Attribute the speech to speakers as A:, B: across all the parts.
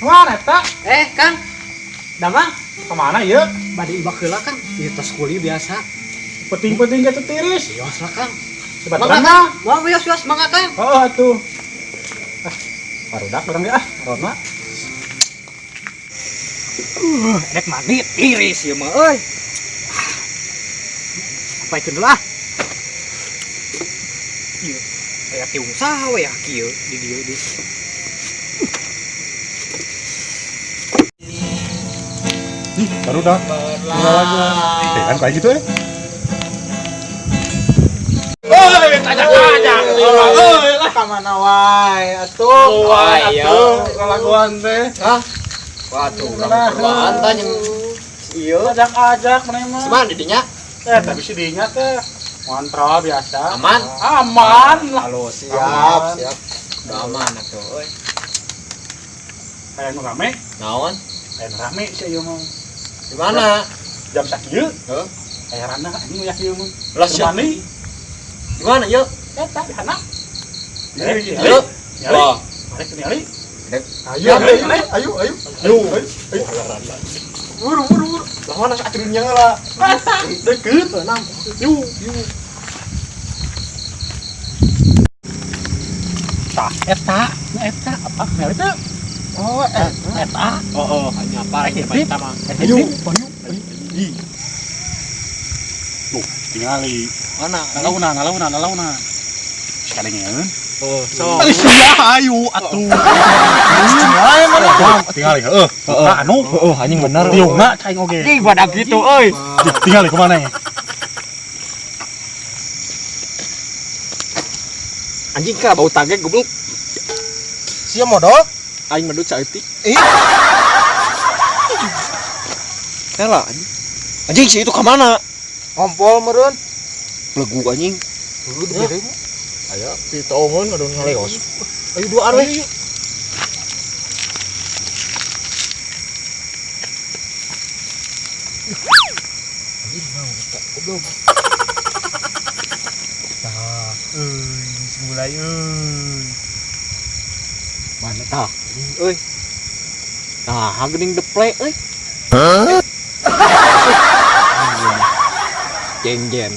A: Mana eta?
B: Kang. Damang.
A: Kemana ya?
B: Bade ibak heula Kang. Di tas kuli biasa.
A: Penting-penting jatuh tiris.
B: Yos lah Kang.
A: Sebaturan mah.
B: Mau yos mangga Kang.
A: Oh tuh. Barudak orang dia Rona.
B: Rek mandi tiris ya mah euy. Apa itu lah? Ieu. Aya tiung saha we kieu di dieu di.
A: Barudak. Kan kayak gitu tajak-tajak. Lah ka mana wae atuh. Kalaguan teh.
B: Hah? Waduh, urang tanya ieu.
A: Ajak-ajak mana mah.
B: Seman di dinya?
A: Tapi si dinya teh mantra biasa.
B: Aman?
A: Aman lah.
B: Halo, siap. Udah aman atuh euy.
A: Kayak nu rame.
B: Naon?
A: Kayak rame sih ieu mah.
B: Di mana?
A: Jam sakieu.
B: Heuh.
A: Kayak rana anjing ya ieu mah.
B: Lah siapa? Di mana, yuk?
A: Eta di sana.
B: Yuk. Wah.
A: Rek nyali. Ayo. Buru.
B: Lah mana sakirinnya lah?
A: Deket tenang. Yuk. Tah, eta apa? Eta. Oh, eta.
B: Oh, hanya apa ini kita mah.
A: Ayo. Tuh, tingali.
B: Mana?
A: Nalauna. Sekarangnya.
B: Oh, so.
A: Ayo atuh. Tingali heeh. Anu,
B: anjing bener.
A: tiungna cai oge.
B: Ih, badak gitu euy.
A: Tingali kemana ya?
B: Anjing ka bau tage goblok.
A: Sia modal?
B: Aing medut saeutik.
A: Tela
B: Anjing si itu ka mana?
A: ngompol meureun.
B: Legu anjing.
A: Dulu dikirim. Aya pitaongeun adu ngaleos. Ayo duaan we. Mulai
B: Mana tah? Euy. Nah, geuning deple euy. Jeng.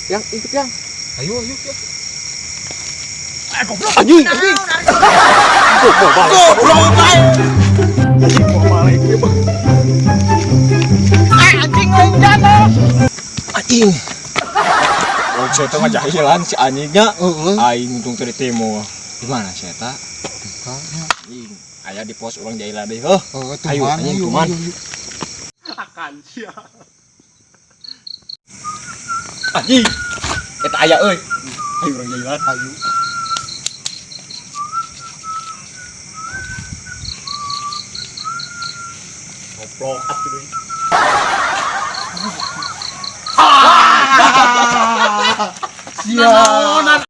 B: Yang ikut yang.
A: Ayo.
B: Anjing.
A: Goblok aing. Anjing mau balik ieu mah. Anjing lain jatuh.
B: Anjing. Oh, saya teh ngajahilan si anjingnya. Aing untung teu ditemo. Di mana si eta? Anjing. Aya di pos urang jahilan deui. Ayo anjing kuman.
A: Akan sia.
B: Anjing. Eta aya euy. Ayo urang jahilan. Ayo.
A: Goblok atuh deui. Sia.